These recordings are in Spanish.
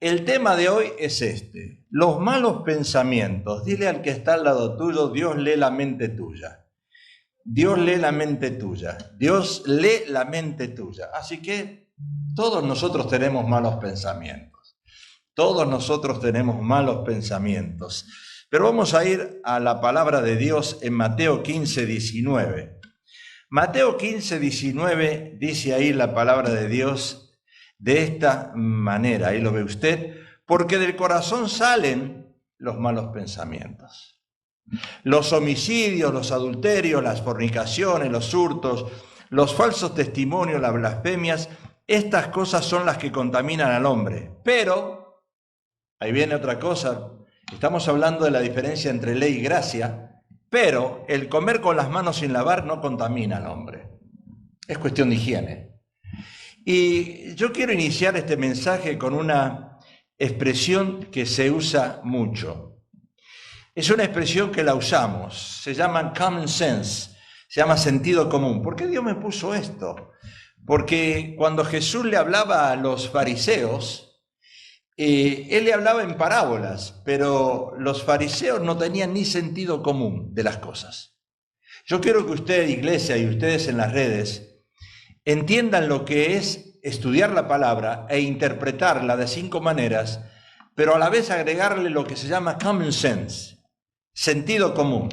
el tema de hoy es este: los malos pensamientos. Dile al que está al lado tuyo, Dios lee la mente tuya. Dios lee la mente tuya. Dios lee la mente tuya. Así que todos nosotros tenemos malos pensamientos. Todos nosotros tenemos malos pensamientos. Pero vamos a ir a la palabra de Dios en Mateo 15, 19. Mateo 15, 19 dice ahí la palabra de Dios de esta manera. Ahí lo ve usted. Porque del corazón salen los malos pensamientos. Los homicidios, los adulterios, las fornicaciones, los hurtos, los falsos testimonios, las blasfemias, estas cosas son las que contaminan al hombre. Pero, ahí viene otra cosa, estamos hablando de la diferencia entre ley y gracia, pero el comer con las manos sin lavar no contamina al hombre. Es cuestión de higiene. Y yo quiero iniciar este mensaje con una expresión que se usa mucho. Es una expresión que la usamos, se llama common sense, se llama sentido común. ¿Por qué Dios me puso esto? Porque cuando Jesús le hablaba a los fariseos, Él le hablaba en parábolas, pero los fariseos no tenían ni sentido común de las cosas. Yo quiero que usted, iglesia, y ustedes en las redes, entiendan lo que es estudiar la palabra e interpretarla de 5 maneras, pero a la vez agregarle lo que se llama common sense. Sentido común.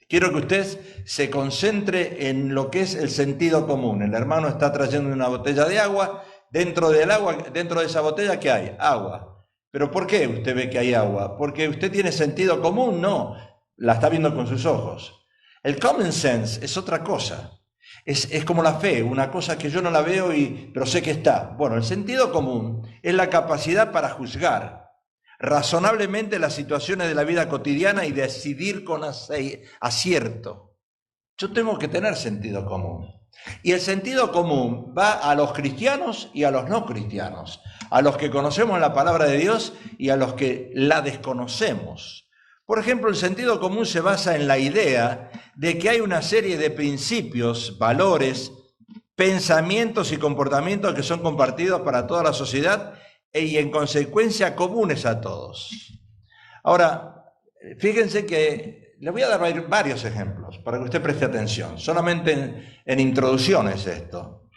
Quiero que usted se concentre en lo que es el sentido común. El hermano está trayendo una botella de agua. Dentro del agua, dentro de esa botella, ¿qué hay? Agua. ¿Pero por qué usted ve que hay agua? ¿Porque usted tiene sentido común? No. La está viendo con sus ojos. El common sense es otra cosa. Es como la fe, una cosa que yo no la veo, pero sé que está. Bueno, el sentido común es la capacidad para juzgar razonablemente las situaciones de la vida cotidiana y decidir con acierto. Yo tengo que tener sentido común. Y el sentido común va a los cristianos y a los no cristianos, a los que conocemos la palabra de Dios y a los que la desconocemos. Por ejemplo, el sentido común se basa en la idea de que hay una serie de principios, valores, pensamientos y comportamientos que son compartidos para toda la sociedad y en consecuencia comunes a todos. Ahora, fíjense que le voy a dar varios ejemplos para que usted preste atención. Solamente en introducción es esto.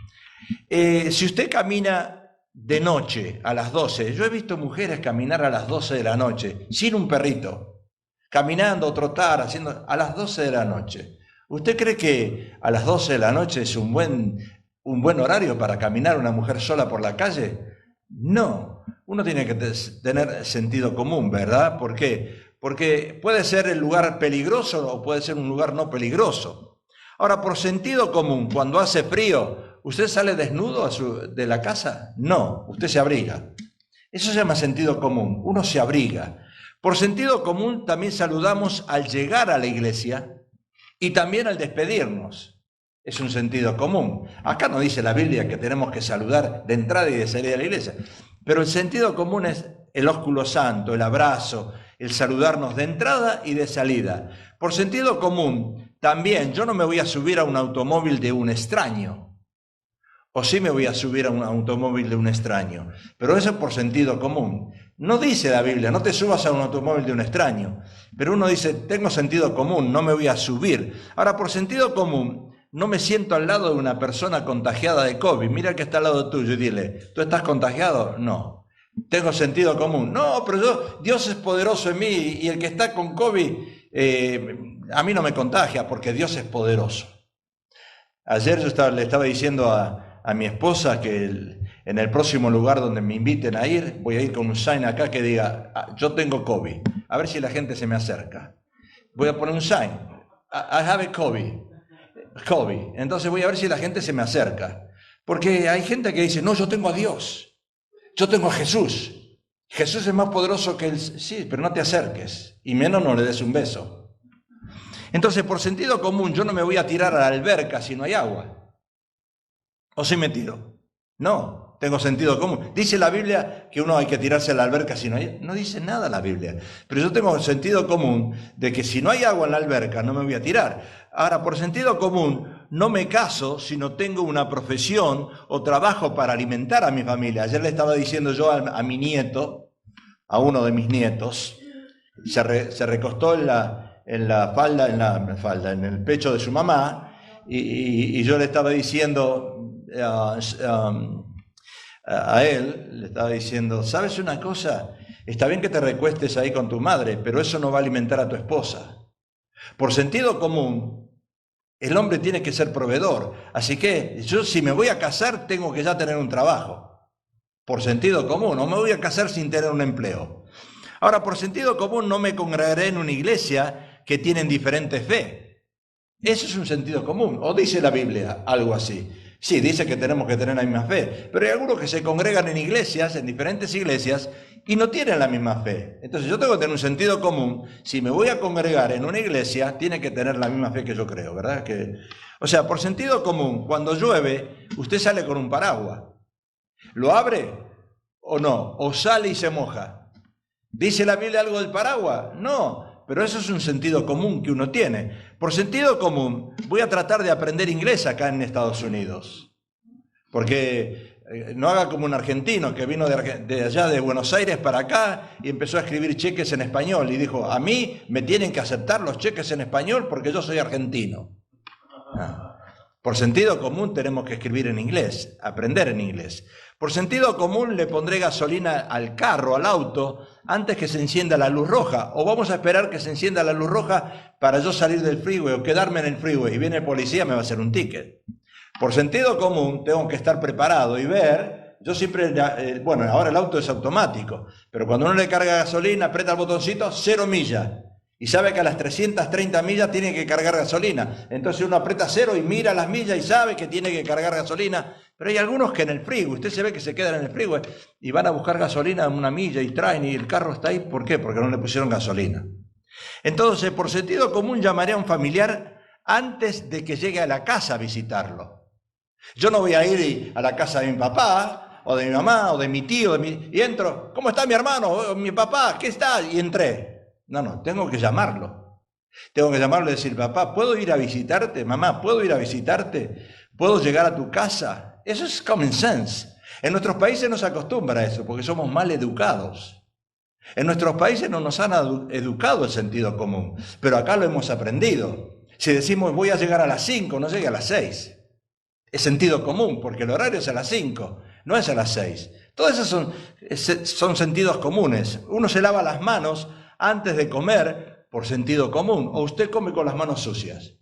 Si usted camina de noche a las 12, yo he visto mujeres caminar a las 12 de la noche sin un perrito, caminando, trotar, haciendo a las 12 de la noche. ¿Usted cree que a las 12 de la noche es un buen horario para caminar una mujer sola por la calle? No, uno tiene que tener sentido común, ¿verdad? ¿Por qué? Porque puede ser el lugar peligroso o puede ser un lugar no peligroso. Ahora, por sentido común, cuando hace frío, ¿usted sale desnudo de la casa? No, usted se abriga. Eso se llama sentido común, uno se abriga. Por sentido común también saludamos al llegar a la iglesia y también al despedirnos. Es un sentido común. Acá no dice la Biblia que tenemos que saludar de entrada y de salida de la iglesia. Pero el sentido común es el ósculo santo, el abrazo, el saludarnos de entrada y de salida. Por sentido común, también yo no me voy a subir a un automóvil de un extraño. O sí me voy a subir a un automóvil de un extraño. Pero eso es por sentido común. No dice la Biblia, no te subas a un automóvil de un extraño. Pero uno dice, tengo sentido común, no me voy a subir. Ahora, por sentido común, no me siento al lado de una persona contagiada de COVID. Mira que está al lado tuyo y dile, ¿tú estás contagiado? No. Tengo sentido común. No, pero Dios es poderoso en mí y el que está con COVID a mí no me contagia porque Dios es poderoso. Ayer le estaba diciendo a mi esposa que en el próximo lugar donde me inviten a ir, voy a ir con un sign acá que diga, yo tengo COVID. A ver si la gente se me acerca. Voy a poner un sign. I have a COVID. Entonces voy a ver si la gente se me acerca. Porque hay gente que dice, no, yo tengo a Dios. Yo tengo a Jesús. Jesús es más poderoso que él. Sí, pero no te acerques. Y menos no le des un beso. Entonces, por sentido común, yo no me voy a tirar a la alberca si no hay agua. ¿O si me tiro? No, tengo sentido común. Dice la Biblia que uno hay que tirarse a la alberca si no hay... No dice nada la Biblia. Pero yo tengo sentido común de que si no hay agua en la alberca no me voy a tirar. Ahora, por sentido común, no me caso si no tengo una profesión o trabajo para alimentar a mi familia. Ayer le estaba diciendo yo a mi nieto a uno de mis nietos, se recostó en el pecho de su mamá, y yo le estaba diciendo a él, le estaba diciendo, ¿sabes una cosa? Está bien que te recuestes ahí con tu madre, pero eso no va a alimentar a tu esposa. Por sentido común, el hombre tiene que ser proveedor. Así que yo, si me voy a casar, tengo que ya tener un trabajo. Por sentido común, no me voy a casar sin tener un empleo. Ahora, por sentido común, no me congregaré en una iglesia que tienen diferente fe. Eso es un sentido común. ¿O dice la Biblia algo así? Sí, dice que tenemos que tener la misma fe, pero hay algunos que se congregan en iglesias, en diferentes iglesias, y no tienen la misma fe. Entonces yo tengo que tener un sentido común. Si me voy a congregar en una iglesia, tiene que tener la misma fe que yo creo, ¿verdad? O sea, por sentido común, cuando llueve, usted sale con un paraguas. ¿Lo abre o no? ¿O sale y se moja? ¿Dice la Biblia algo del paraguas? No. Pero eso es un sentido común que uno tiene. Por sentido común, voy a tratar de aprender inglés acá en Estados Unidos. Porque no haga como un argentino que vino de allá de Buenos Aires para acá y empezó a escribir cheques en español. Y dijo, a mí me tienen que aceptar los cheques en español porque yo soy argentino. Por sentido común tenemos que escribir en inglés, aprender en inglés. Por sentido común le pondré gasolina al carro, al auto, antes que se encienda la luz roja. O vamos a esperar que se encienda la luz roja para yo salir del freeway o quedarme en el freeway y viene el policía, me va a hacer un ticket. Por sentido común tengo que estar preparado y ver. Yo siempre, bueno, ahora el auto es automático, pero cuando uno le carga gasolina, aprieta el botoncito, 0 millas. Y sabe que a las 330 millas tiene que cargar gasolina. Entonces uno aprieta 0 y mira las millas y sabe que tiene que cargar gasolina. Pero hay algunos que en el freeway, usted se ve que se quedan en el freeway y van a buscar gasolina en una milla y traen y el carro está ahí. ¿Por qué? Porque no le pusieron gasolina. Entonces, por sentido común, llamaré a un familiar antes de que llegue a la casa a visitarlo. Yo no voy a ir a la casa de mi papá o de mi mamá o de mi tío y entro. ¿Cómo está mi hermano? O mi papá, ¿qué está? Y entré. No, tengo que llamarlo. Tengo que llamarlo y decir, papá, ¿puedo ir a visitarte? Mamá, ¿puedo ir a visitarte? ¿Puedo llegar a tu casa? Eso es common sense. En nuestros países no se acostumbra a eso porque somos mal educados. En nuestros países no nos han educado el sentido común, pero acá lo hemos aprendido. Si decimos voy a llegar a las 5, no llegue a las 6. Es sentido común porque el horario es a las 5, no es a las 6. Todos esos son sentidos comunes. Uno se lava las manos antes de comer por sentido común, o usted come con las manos sucias.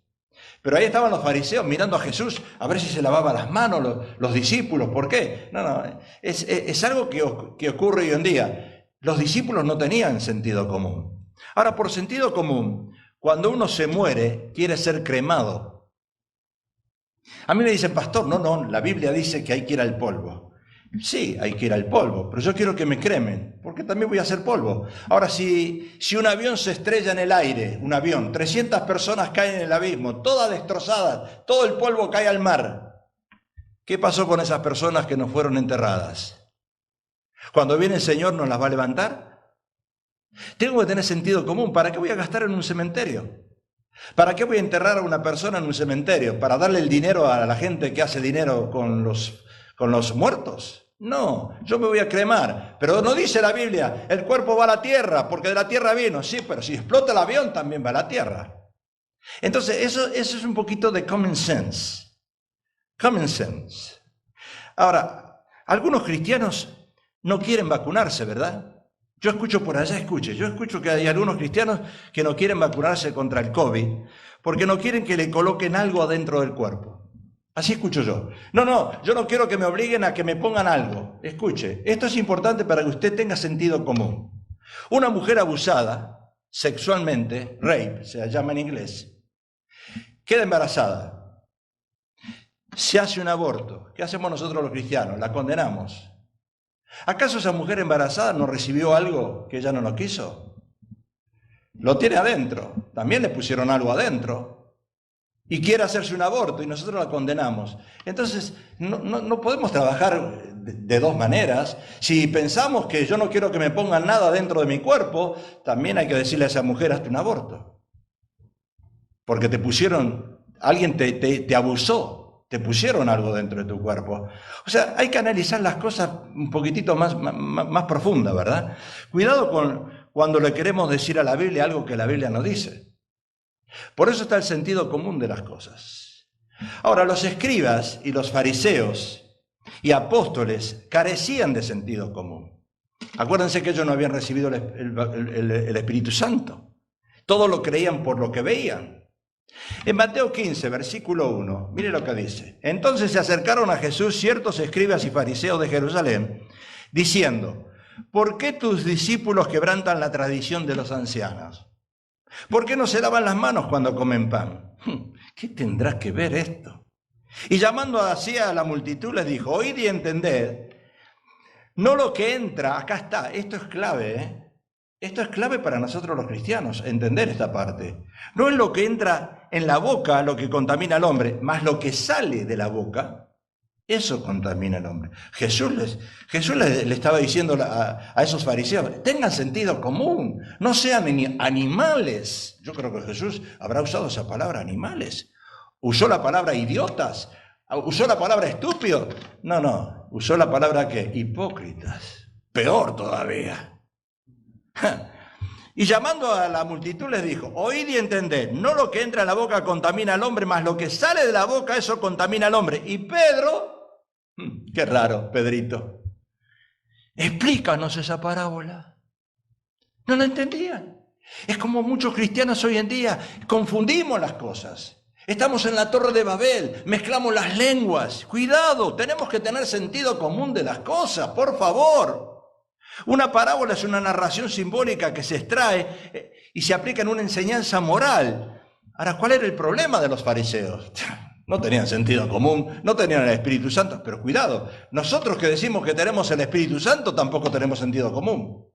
Pero ahí estaban los fariseos mirando a Jesús a ver si se lavaba las manos, los discípulos. ¿Por qué? No, es algo que ocurre hoy en día. Los discípulos no tenían sentido común. Ahora, por sentido común, cuando uno se muere, quiere ser cremado. A mí me dicen, pastor, no, la Biblia dice que hay que ir al polvo. Sí, hay que ir al polvo, pero yo quiero que me cremen, porque también voy a hacer polvo. Ahora, si un avión se estrella en el aire, 300 personas caen en el abismo, todas destrozadas, todo el polvo cae al mar, ¿qué pasó con esas personas que no fueron enterradas? Cuando viene el Señor, ¿nos las va a levantar? Tengo que tener sentido común. ¿Para qué voy a gastar en un cementerio? ¿Para qué voy a enterrar a una persona en un cementerio? ¿Para darle el dinero a la gente que hace dinero con los muertos? No, yo me voy a cremar. Pero no dice la Biblia, el cuerpo va a la tierra, porque de la tierra vino. Sí, pero si explota el avión, también va a la tierra. Entonces, eso es un poquito de common sense. Common sense. Ahora, algunos cristianos no quieren vacunarse, ¿verdad? Yo escucho que hay algunos cristianos que no quieren vacunarse contra el COVID porque no quieren que le coloquen algo adentro del cuerpo. Así escucho yo. No, yo no quiero que me obliguen a que me pongan algo. Escuche, esto es importante para que usted tenga sentido común. Una mujer abusada sexualmente, rape, se llama en inglés, queda embarazada. Se hace un aborto. ¿Qué hacemos nosotros los cristianos? La condenamos. ¿Acaso esa mujer embarazada no recibió algo que ella no lo quiso? Lo tiene adentro. También le pusieron algo adentro. Y quiere hacerse un aborto y nosotros la condenamos. Entonces, no podemos trabajar de dos maneras. Si pensamos que yo no quiero que me pongan nada dentro de mi cuerpo, también hay que decirle a esa mujer, hazte un aborto. Porque te pusieron, alguien te abusó, te pusieron algo dentro de tu cuerpo. O sea, hay que analizar las cosas un poquitito más profunda, ¿verdad? Cuidado cuando le queremos decir a la Biblia algo que la Biblia no dice. Por eso está el sentido común de las cosas. Ahora, los escribas y los fariseos y apóstoles carecían de sentido común. Acuérdense que ellos no habían recibido el Espíritu Santo. Todo lo creían por lo que veían. En Mateo 15, versículo 1, mire lo que dice. Entonces se acercaron a Jesús ciertos escribas y fariseos de Jerusalén, diciendo, ¿por qué tus discípulos quebrantan la tradición de los ancianos? ¿Por qué no se lavan las manos cuando comen pan? ¿Qué tendrá que ver esto? Y llamando así a la multitud les dijo, oíd y entended, no lo que entra, acá está, esto es clave, ¿eh? Esto es clave para nosotros los cristianos, entender esta parte. No es lo que entra en la boca lo que contamina al hombre, más lo que sale de la boca, eso contamina al hombre. Jesús le estaba diciendo a esos fariseos, tengan sentido común, no sean animales. Yo creo que Jesús habrá usado esa palabra, animales. ¿Usó la palabra idiotas? ¿Usó la palabra estúpido? No, usó la palabra ¿qué? Hipócritas. Peor todavía. Y llamando a la multitud les dijo, oíd y entended, no lo que entra en la boca contamina al hombre, mas lo que sale de la boca, eso contamina al hombre. Y Pedro, qué raro, Pedrito, explícanos esa parábola. No la entendían. Es como muchos cristianos hoy en día, confundimos las cosas. Estamos en la Torre de Babel, mezclamos las lenguas. Cuidado, tenemos que tener sentido común de las cosas, por favor. Una parábola es una narración simbólica que se extrae y se aplica en una enseñanza moral. Ahora, ¿cuál era el problema de los fariseos? No tenían sentido común, no tenían el Espíritu Santo, pero cuidado, nosotros que decimos que tenemos el Espíritu Santo tampoco tenemos sentido común.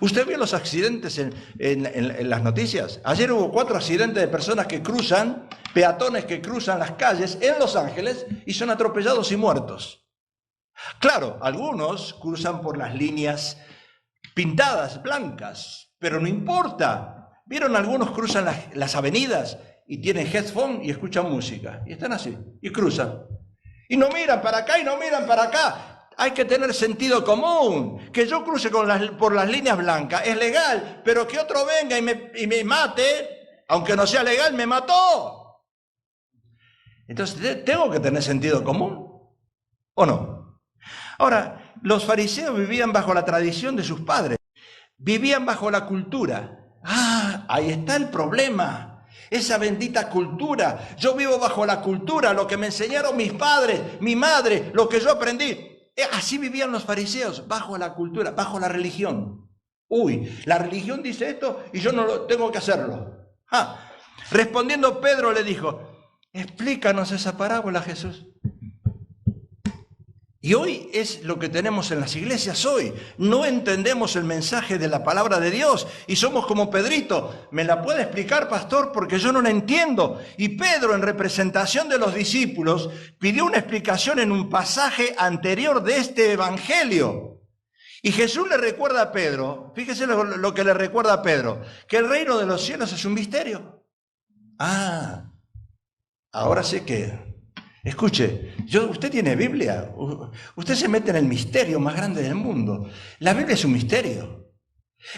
¿Usted vio los accidentes en las noticias? Ayer hubo 4 accidentes de personas que cruzan, peatones que cruzan las calles en Los Ángeles y son atropellados y muertos. Claro, algunos cruzan por las líneas pintadas, blancas, pero no importa. ¿Vieron? Algunos cruzan las avenidas y tienen headphone y escuchan música. Y están así, y cruzan. Y no miran para acá y no miran para acá. Hay que tener sentido común. Que yo cruce por las líneas blancas es legal, pero que otro venga y me mate, aunque no sea legal, me mató. Entonces, ¿tengo que tener sentido común o no? Ahora, los fariseos vivían bajo la tradición de sus padres, vivían bajo la cultura. Ahí está el problema, esa bendita cultura. Yo vivo bajo la cultura, lo que me enseñaron mis padres, mi madre, lo que yo aprendí. Así vivían los fariseos, bajo la cultura, bajo la religión. La religión dice esto y yo no tengo que hacerlo. Respondiendo Pedro le dijo, explícanos esa parábola, Jesús. Y hoy es lo que tenemos en las iglesias hoy. No entendemos el mensaje de la palabra de Dios y somos como Pedrito. ¿Me la puede explicar, pastor? Porque yo no la entiendo. Y Pedro, en representación de los discípulos, pidió una explicación en un pasaje anterior de este evangelio. Y Jesús le recuerda a Pedro, fíjese lo que le recuerda a Pedro, que el reino de los cielos es un misterio. Ahora sé que... Escuche, usted tiene Biblia, usted se mete en el misterio más grande del mundo. La Biblia es un misterio.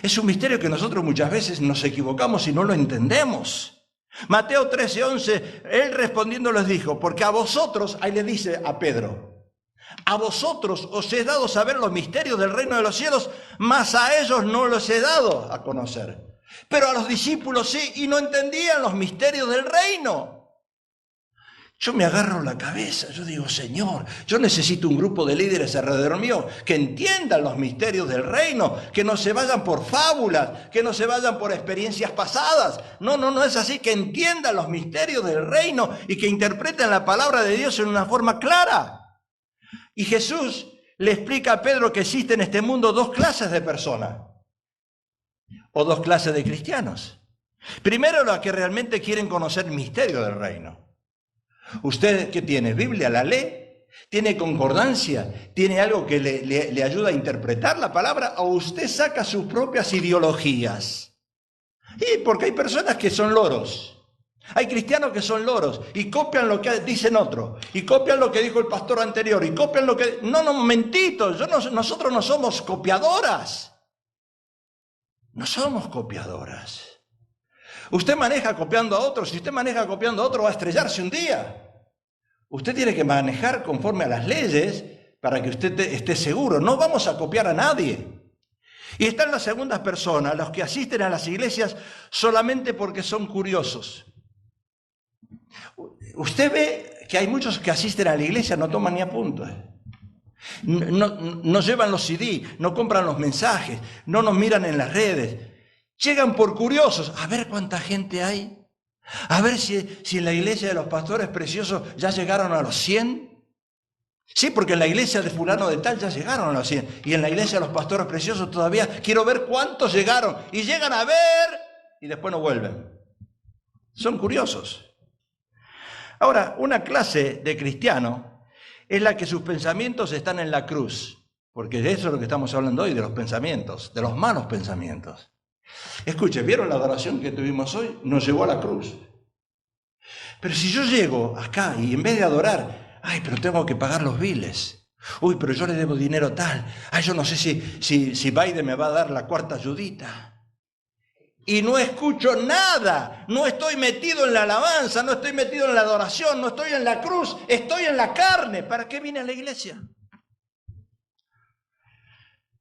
Es un misterio que nosotros muchas veces nos equivocamos y no lo entendemos. Mateo 13:11, él respondiendo les dijo, porque a vosotros, ahí le dice a Pedro, a vosotros os he dado saber los misterios del reino de los cielos, mas a ellos no los he dado a conocer. Pero a los discípulos sí, y no entendían los misterios del reino. Yo me agarro la cabeza, yo digo, Señor, yo necesito un grupo de líderes alrededor mío que entiendan los misterios del reino, que no se vayan por fábulas, que no se vayan por experiencias pasadas. No es así, que entiendan los misterios del reino y que interpreten la palabra de Dios en una forma clara. Y Jesús le explica a Pedro que existen en este mundo 2 clases de personas, o 2 clases de cristianos. Primero, los que realmente quieren conocer el misterio del reino. ¿Usted qué tiene? ¿Biblia? ¿La lee? ¿Tiene concordancia? ¿Tiene algo que le ayuda a interpretar la palabra? ¿O usted saca sus propias ideologías? Y porque hay personas que son loros. Hay cristianos que son loros y copian lo que dicen otros, y copian lo que dijo el pastor anterior, y copian lo que... No, momentito, nosotros no somos copiadoras. No somos copiadoras. Usted maneja copiando a otros, si usted maneja copiando a otro va a estrellarse un día. Usted tiene que manejar conforme a las leyes para que usted esté seguro. No vamos a copiar a nadie. Y están las segundas personas, los que asisten a las iglesias solamente porque son curiosos. Usted ve que hay muchos que asisten a la iglesia, no toman ni apuntes. No llevan los CD, no compran los mensajes, no nos miran en las redes. Llegan por curiosos, a ver cuánta gente hay. A ver si en la iglesia de los pastores preciosos ya llegaron a los 100. Sí, porque en la iglesia de fulano de tal ya llegaron a los 100. Y en la iglesia de los pastores preciosos todavía quiero ver cuántos llegaron. Y llegan a ver y después no vuelven. Son curiosos. Ahora, una clase de cristiano es la que sus pensamientos están en la cruz. Porque de eso es lo que estamos hablando hoy, de los pensamientos, de los malos pensamientos. Escuche, ¿vieron la adoración que tuvimos hoy? Nos llevó a la cruz. Pero si yo llego acá y en vez de adorar, ay, pero tengo que pagar los biles. Uy, pero yo le debo dinero tal. Ay, yo no sé si Biden me va a dar la cuarta ayudita. Y no escucho nada. No estoy metido en la alabanza, no estoy metido en la adoración, no estoy en la cruz, estoy en la carne. ¿Para qué vine a la iglesia?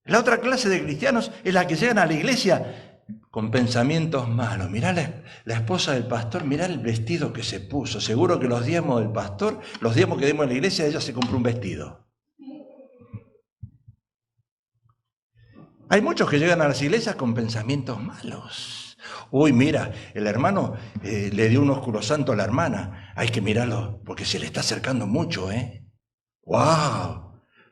La otra clase de cristianos es la que llegan a la iglesia con pensamientos malos. Mirá la esposa del pastor, mirá el vestido que se puso. Seguro que los diezmos del pastor, los diezmos que dimos en la iglesia, ella se compró un vestido. Hay muchos que llegan a las iglesias con pensamientos malos. Uy, mira, el hermano le dio un ósculo santo a la hermana. Hay que mirarlo porque se le está acercando mucho, ¿eh? ¡Wow!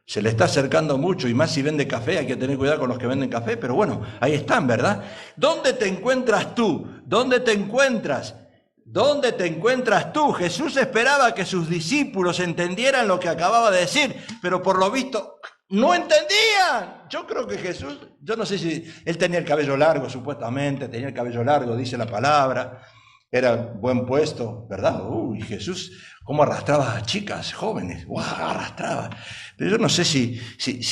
Se le está acercando mucho, y más si vende café, hay que tener cuidado con los que venden café, pero bueno, ahí están, ¿verdad? ¿Dónde te encuentras tú? ¿Dónde te encuentras? ¿Dónde te encuentras tú? Jesús esperaba que sus discípulos entendieran lo que acababa de decir, pero por lo visto no entendían. Yo creo que Jesús, yo no sé si él tenía el cabello largo, supuestamente, tenía el cabello largo, dice la palabra, era buen puesto, ¿verdad? Uy, Jesús, cómo arrastraba a chicas jóvenes, ¡guau! Arrastraba. Pero yo no sé si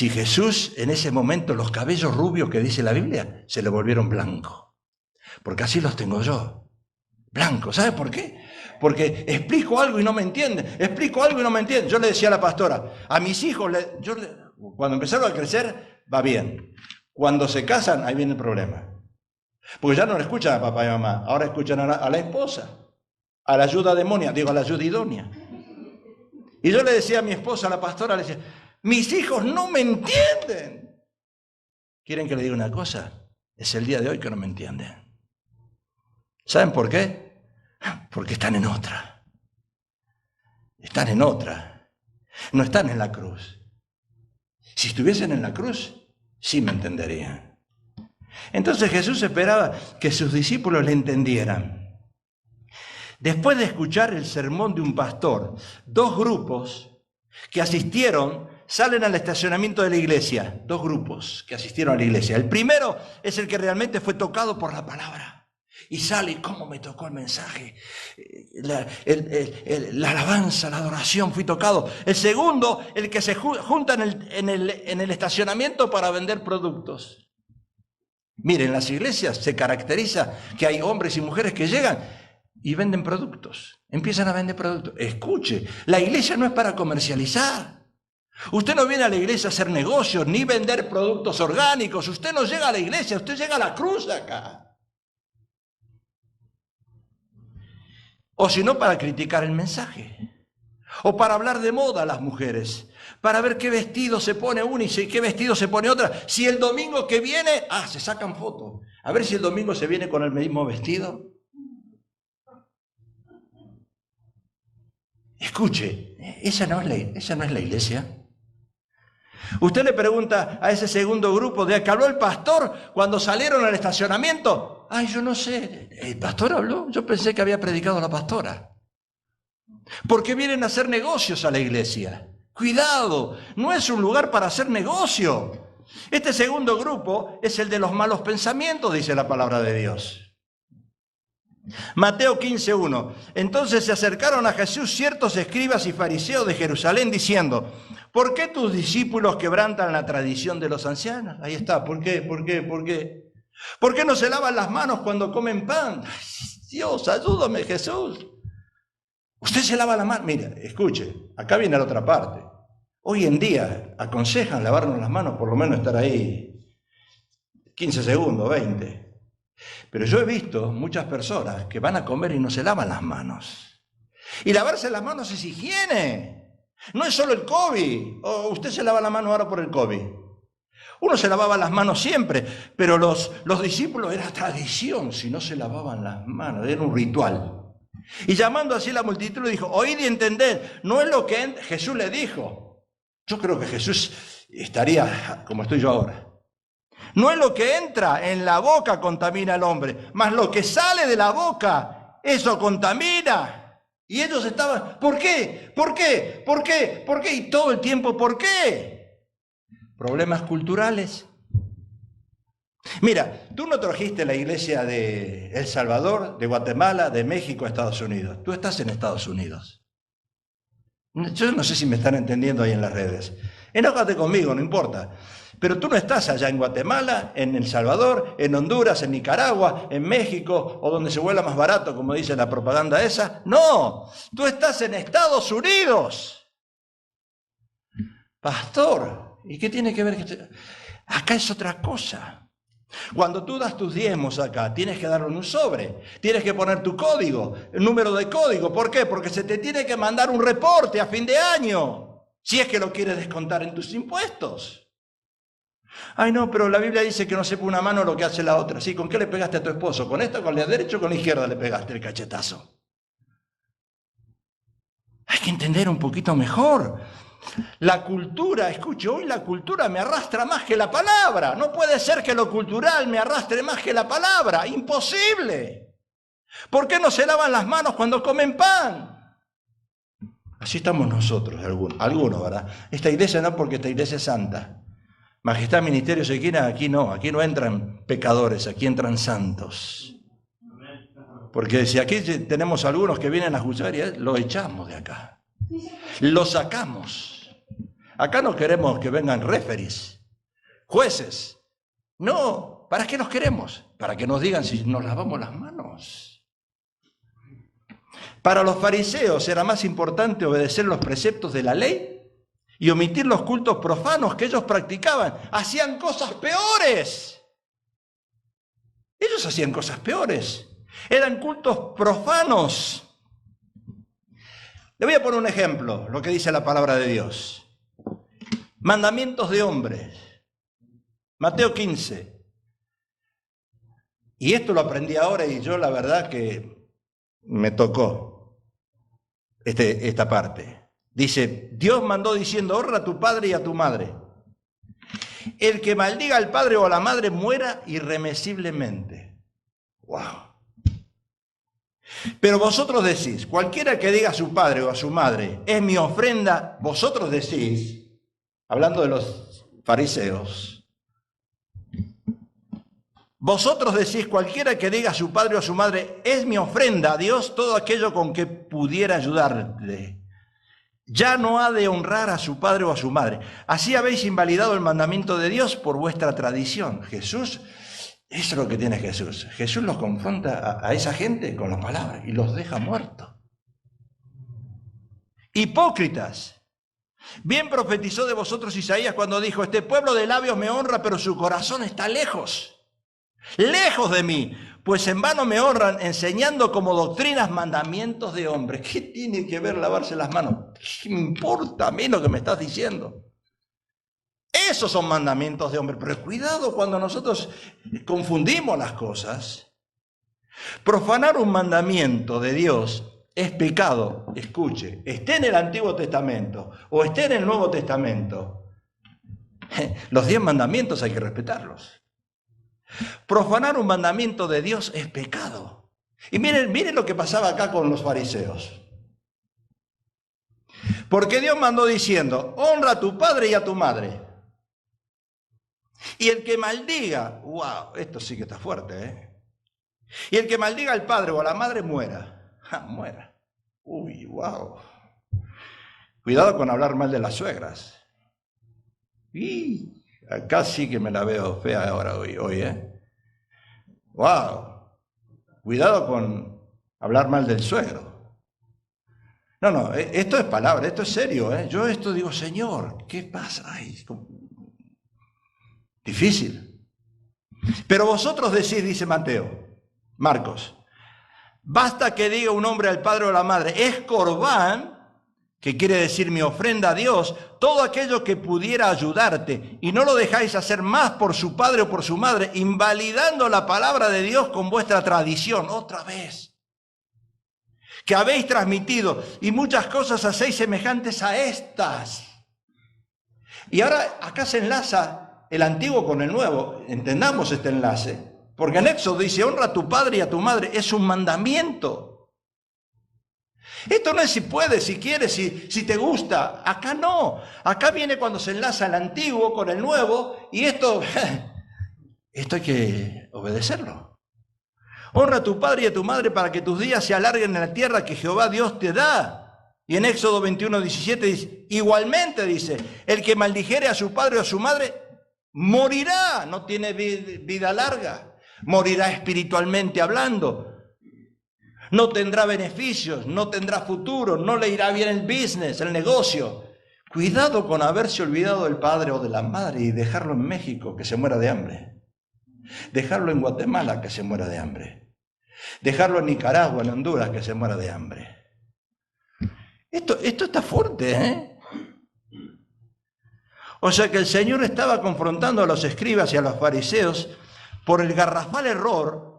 Jesús en ese momento los cabellos rubios que dice la Biblia se le volvieron blancos. Porque así los tengo yo, blancos. ¿Sabe por qué? Porque explico algo y no me entienden. Explico algo y no me entienden. Yo le decía a la pastora, a mis hijos, cuando empezaron a crecer, va bien. Cuando se casan, ahí viene el problema. Porque ya no le escuchan a papá y a mamá, ahora escuchan a la esposa, a la ayuda demonia, a la ayuda idónea. Y yo le decía a mi esposa, a la pastora, le decía, mis hijos no me entienden. ¿Quieren que le diga una cosa? Es el día de hoy que no me entienden. ¿Saben por qué? Porque están en otra. Están en otra. No están en la cruz. Si estuviesen en la cruz, sí me entenderían. Entonces Jesús esperaba que sus discípulos le entendieran. Después de escuchar el sermón de un pastor, dos grupos que asistieron salen al estacionamiento de la iglesia. Dos grupos que asistieron a la iglesia. El primero es el que realmente fue tocado por la palabra. Y sale, y cómo me tocó el mensaje, la alabanza, la adoración, fui tocado. El segundo, el que se junta en el estacionamiento para vender productos. Miren, en las iglesias se caracteriza que hay hombres y mujeres que llegan y venden productos, empiezan a vender productos. Escuche, la iglesia no es para comercializar. Usted no viene a la iglesia a hacer negocios ni vender productos orgánicos. Usted no llega a la iglesia, usted llega a la cruz acá. O si no, para criticar el mensaje. O para hablar de moda a las mujeres. Para ver qué vestido se pone una y qué vestido se pone otra. Si el domingo que viene, se sacan fotos. A ver si el domingo se viene con el mismo vestido. Escuche, esa no es la iglesia. Usted le pregunta a ese segundo grupo de que habló el pastor cuando salieron al estacionamiento. Ay, yo no sé, ¿el pastor habló? Yo pensé que había predicado la pastora. ¿Por qué vienen a hacer negocios a la iglesia? Cuidado, no es un lugar para hacer negocio. Este segundo grupo es el de los malos pensamientos, dice la palabra de Dios. Mateo 15:1. Entonces se acercaron a Jesús ciertos escribas y fariseos de Jerusalén diciendo: ¿por qué tus discípulos quebrantan la tradición de los ancianos? Ahí está, ¿por qué? ¿Por qué? ¿Por qué? ¿Por qué no se lavan las manos cuando comen pan? Dios, ayúdame, Jesús. Usted se lava la mano. Mira, escuche, acá viene la otra parte. Hoy en día aconsejan lavarnos las manos, por lo menos estar ahí 15 segundos, 20. Pero yo he visto muchas personas que van a comer y no se lavan las manos. Y lavarse las manos es higiene. No es solo el COVID. O usted se lava la mano ahora por el COVID. Uno se lavaba las manos siempre, pero los discípulos era tradición si no se lavaban las manos, era un ritual. Y llamando así a la multitud le dijo: oíd y entended, no es lo que Jesús le dijo. Yo creo que Jesús estaría como estoy yo ahora. No es lo que entra en la boca contamina al hombre, mas lo que sale de la boca, eso contamina. Y ellos estaban, ¿por qué? ¿Por qué? ¿Por qué? ¿Por qué? Y todo el tiempo, ¿por qué? Problemas culturales. Mira, tú no trajiste la iglesia de El Salvador, de Guatemala, de México a Estados Unidos. Tú estás en Estados Unidos. Yo no sé si me están entendiendo ahí en las redes. Enójate conmigo, no importa. Pero tú no estás allá en Guatemala, en El Salvador, en Honduras, en Nicaragua, en México, o donde se vuela más barato, como dice la propaganda esa. No, tú estás en Estados Unidos. Pastor, ¿y qué tiene que ver? Acá es otra cosa. Cuando tú das tus diezmos acá, tienes que darlo en un sobre, tienes que poner tu código, el número de código. ¿Por qué? Porque se te tiene que mandar un reporte a fin de año, si es que lo quieres descontar en tus impuestos. Ay, no, pero la Biblia dice que no sepa una mano lo que hace la otra. ¿Sí? ¿Con qué le pegaste a tu esposo? ¿Con esta, con la derecha o con la izquierda le pegaste el cachetazo? Hay que entender un poquito mejor. La cultura, escuche, hoy la cultura me arrastra más que la palabra. No puede ser que lo cultural me arrastre más que la palabra. Imposible. ¿Por qué no se lavan las manos cuando comen pan? Así estamos nosotros, algunos, ¿verdad? Esta iglesia no, porque esta iglesia es santa. Majestad, ministerio, Shekinah, aquí no entran pecadores, aquí entran santos. Porque si aquí tenemos algunos que vienen a juzgar, lo echamos de acá. Lo sacamos. Acá no queremos que vengan referees, jueces. No, ¿para qué los queremos? Para que nos digan si nos lavamos las manos. Para los fariseos era más importante obedecer los preceptos de la ley y omitir los cultos profanos que ellos practicaban. Hacían cosas peores. Ellos hacían cosas peores. Eran cultos profanos. Le voy a poner un ejemplo, lo que dice la palabra de Dios. Mandamientos de hombres. Mateo 15. Y esto lo aprendí ahora y yo la verdad que me tocó esta parte. Dice, Dios mandó diciendo: honra a tu padre y a tu madre. El que maldiga al padre o a la madre muera irremisiblemente. ¡Wow! Pero vosotros decís, cualquiera que diga a su padre o a su madre, es mi ofrenda, vosotros decís, hablando de los fariseos, vosotros decís, cualquiera que diga a su padre o a su madre, es mi ofrenda a Dios, todo aquello con que pudiera ayudarle. Ya no ha de honrar a su padre o a su madre. Así habéis invalidado el mandamiento de Dios por vuestra tradición. Jesús, eso es lo que tiene Jesús. Jesús los confronta a esa gente con las palabras y los deja muertos. Hipócritas. Bien profetizó de vosotros Isaías cuando dijo: este pueblo de labios me honra, pero su corazón está lejos. Lejos de mí. Pues en vano me honran enseñando como doctrinas mandamientos de hombres. ¿Qué tiene que ver lavarse las manos? ¿Qué me importa a mí lo que me estás diciendo? Esos son mandamientos de hombres. Pero cuidado cuando nosotros confundimos las cosas. Profanar un mandamiento de Dios es pecado. Escuche, esté en el Antiguo Testamento o esté en el Nuevo Testamento. Los 10 mandamientos hay que respetarlos. Profanar un mandamiento de Dios es pecado. Y miren lo que pasaba acá con los fariseos. Porque Dios mandó diciendo: honra a tu padre y a tu madre. Y el que maldiga, wow, esto sí que está fuerte, Y el que maldiga al padre o a la madre muera. Muera. Uy, wow. Cuidado con hablar mal de las suegras. Y acá sí que me la veo fea ahora hoy, ¿eh? Wow. Cuidado con hablar mal del suegro. No, esto es palabra, esto es serio, ¿eh? Yo esto digo, Señor, ¿qué pasa? Ay, difícil. Pero vosotros decís, dice Marcos, basta que diga un hombre al padre o a la madre, es corbán, que quiere decir mi ofrenda a Dios, todo aquello que pudiera ayudarte, y no lo dejáis hacer más por su padre o por su madre, invalidando la palabra de Dios con vuestra tradición, otra vez, que habéis transmitido, y muchas cosas hacéis semejantes a estas. Y ahora acá se enlaza el antiguo con el nuevo, entendamos este enlace, porque en Éxodo dice, honra a tu padre y a tu madre, es un mandamiento. Esto no es si puedes, si quieres, si te gusta. Acá no. Acá viene cuando se enlaza el antiguo con el nuevo y esto hay que obedecerlo. Honra a tu padre y a tu madre para que tus días se alarguen en la tierra que Jehová Dios te da. Y en Éxodo 21:17 dice, igualmente dice, el que maldijere a su padre o a su madre morirá, no tiene vida larga, morirá espiritualmente hablando. No tendrá beneficios, no tendrá futuro, no le irá bien el business, el negocio. Cuidado con haberse olvidado del padre o de la madre y dejarlo en México que se muera de hambre. Dejarlo en Guatemala que se muera de hambre. Dejarlo en Nicaragua, en Honduras que se muera de hambre. Esto está fuerte, ¿eh? O sea que el Señor estaba confrontando a los escribas y a los fariseos por el garrafal error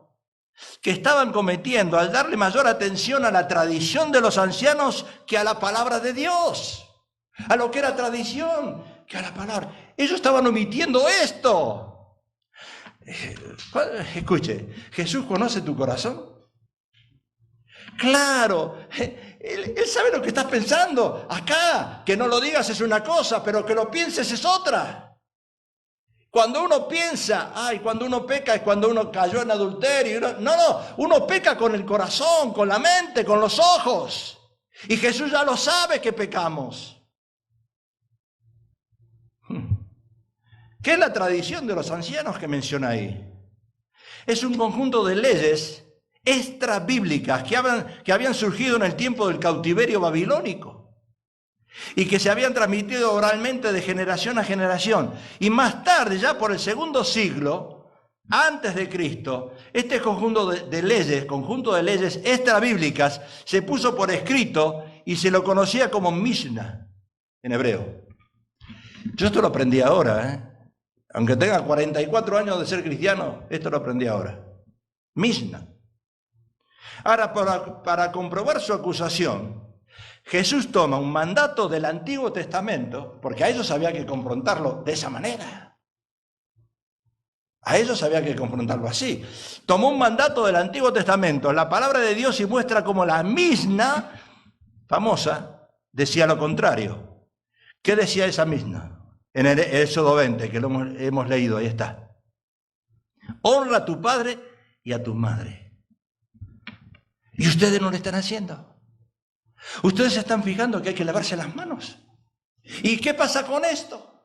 que estaban cometiendo al darle mayor atención a la tradición de los ancianos que a la palabra de Dios, a lo que era tradición, que a la palabra. Ellos estaban omitiendo esto. Escuche, ¿Jesús conoce tu corazón? Claro, Él sabe lo que estás pensando. Acá, que no lo digas es una cosa, pero que lo pienses es otra. Cuando uno piensa, cuando uno peca es cuando uno cayó en adulterio. Uno peca con el corazón, con la mente, con los ojos. Y Jesús ya lo sabe que pecamos. ¿Qué es la tradición de los ancianos que menciona ahí? Es un conjunto de leyes extrabíblicas que habían surgido en el tiempo del cautiverio babilónico y que se habían transmitido oralmente de generación a generación. Y más tarde, ya por el segundo siglo, antes de Cristo, este conjunto de leyes extrabíblicas se puso por escrito y se lo conocía como Mishnah en hebreo. Yo esto lo aprendí ahora, ¿eh? Aunque tenga 44 años de ser cristiano, esto lo aprendí ahora. Mishnah. Ahora, para comprobar su acusación, Jesús toma un mandato del Antiguo Testamento, porque a ellos había que confrontarlo de esa manera. A ellos había que confrontarlo así. Tomó un mandato del Antiguo Testamento, la palabra de Dios, y muestra como la Mishnah, famosa, decía lo contrario. ¿Qué decía esa Mishnah? En el Éxodo 20, que lo hemos leído, ahí está. Honra a tu padre y a tu madre. Y ustedes no lo están haciendo. Ustedes se están fijando que hay que lavarse las manos. ¿Y qué pasa con esto?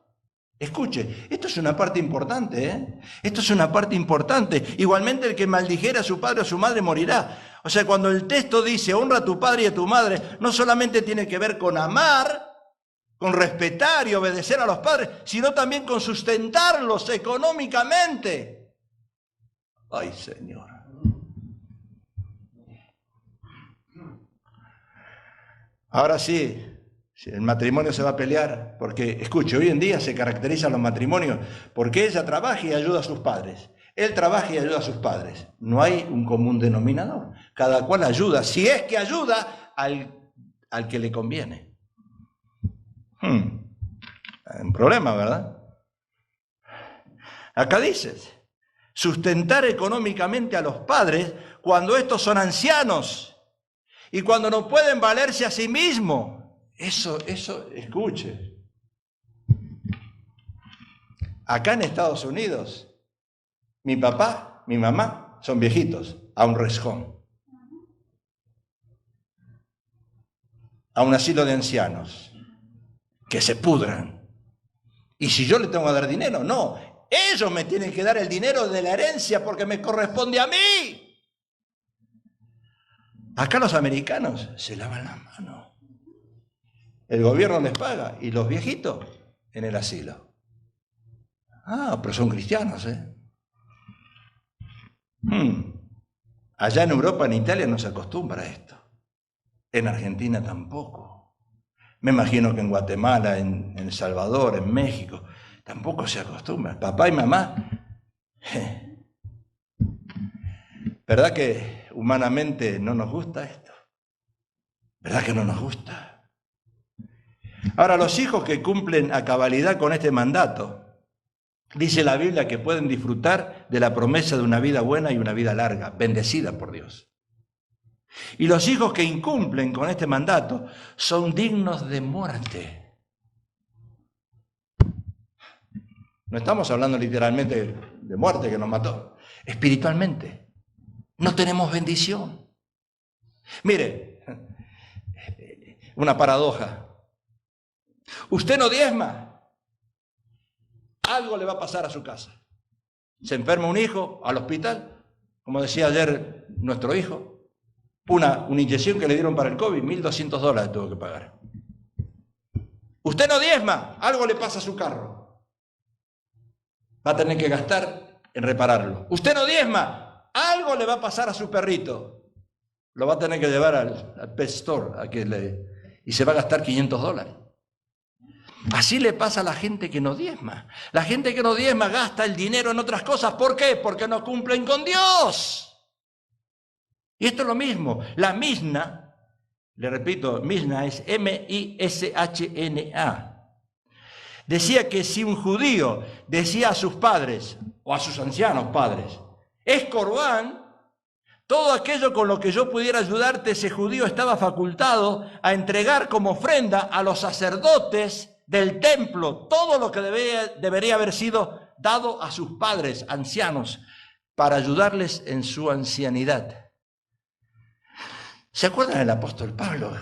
Escuche, esto es una parte importante, ¿eh? Esto es una parte importante. Igualmente el que maldijera a su padre o a su madre morirá. O sea, cuando el texto dice honra a tu padre y a tu madre, no solamente tiene que ver con amar, con respetar y obedecer a los padres, sino también con sustentarlos económicamente. Ay, Señor. Ahora sí, el matrimonio se va a pelear, porque, escuche, hoy en día se caracterizan los matrimonios porque ella trabaja y ayuda a sus padres. Él trabaja y ayuda a sus padres. No hay un común denominador. Cada cual ayuda, si es que ayuda al que le conviene. Un problema, ¿verdad? Acá dices, sustentar económicamente a los padres cuando estos son ancianos y cuando no pueden valerse a sí mismos. Eso, escuche. Acá en Estados Unidos, mi papá, mi mamá, son viejitos, a un resjón, a un asilo de ancianos, que se pudran. Y si yo le tengo que dar dinero, no, ellos me tienen que dar el dinero de la herencia porque me corresponde a mí. Acá los americanos se lavan las manos. El gobierno les paga y los viejitos en el asilo. Ah, pero son cristianos, ¿eh? Allá en Europa, en Italia, no se acostumbra a esto. En Argentina tampoco. Me imagino que en Guatemala, en El Salvador, en México, tampoco se acostumbra. Papá y mamá. ¿Verdad que humanamente no nos gusta esto? ¿Verdad que no nos gusta? Ahora, los hijos que cumplen a cabalidad con este mandato, dice la Biblia que pueden disfrutar de la promesa de una vida buena y una vida larga, bendecida por Dios. Y los hijos que incumplen con este mandato son dignos de muerte. No estamos hablando literalmente de muerte que nos mató, espiritualmente. No tenemos bendición. Mire, una paradoja. Usted no diezma, algo le va a pasar a su casa. Se enferma un hijo, al hospital, como decía ayer nuestro hijo, una inyección que le dieron para el COVID, $1.200 tuvo que pagar. Usted no diezma, algo le pasa a su carro. Va a tener que gastar en repararlo. Usted no diezma, algo le va a pasar a su perrito. Lo va a tener que llevar al pet store y se va a gastar $500. Así le pasa a la gente que no diezma. La gente que no diezma gasta el dinero en otras cosas. ¿Por qué? Porque no cumplen con Dios. Y esto es lo mismo. La Misna, le repito, Misna es M-I-S-H-N-A. Decía que si un judío decía a sus padres o a sus ancianos padres, es Corbán, todo aquello con lo que yo pudiera ayudarte, ese judío estaba facultado a entregar como ofrenda a los sacerdotes del templo todo lo que debería haber sido dado a sus padres ancianos para ayudarles en su ancianidad. ¿Se acuerdan del apóstol Pablo?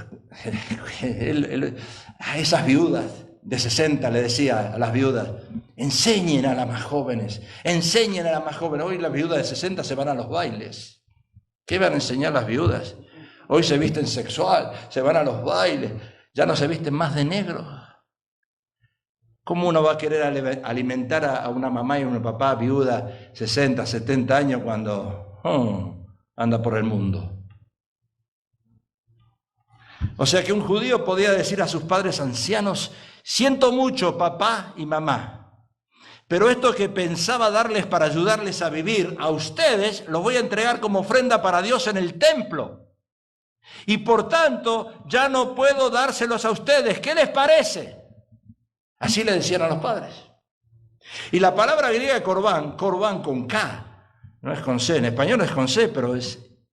A esas viudas de 60 le decía a las viudas, enseñen a las más jóvenes, enseñen a las más jóvenes. Hoy las viudas de 60 se van a los bailes. ¿Qué van a enseñar las viudas? Hoy se visten sexual, se van a los bailes, ya no se visten más de negro. ¿Cómo uno va a querer alimentar a una mamá y a un papá viuda 60, 70 años cuando anda por el mundo? O sea que un judío podía decir a sus padres ancianos, siento mucho papá y mamá, pero esto que pensaba darles para ayudarles a vivir, a ustedes lo voy a entregar como ofrenda para Dios en el templo. Y por tanto ya no puedo dárselos a ustedes. ¿Qué les parece? Así le decían a los padres. Y la palabra griega corbán con K, no es con C, en español es con C, pero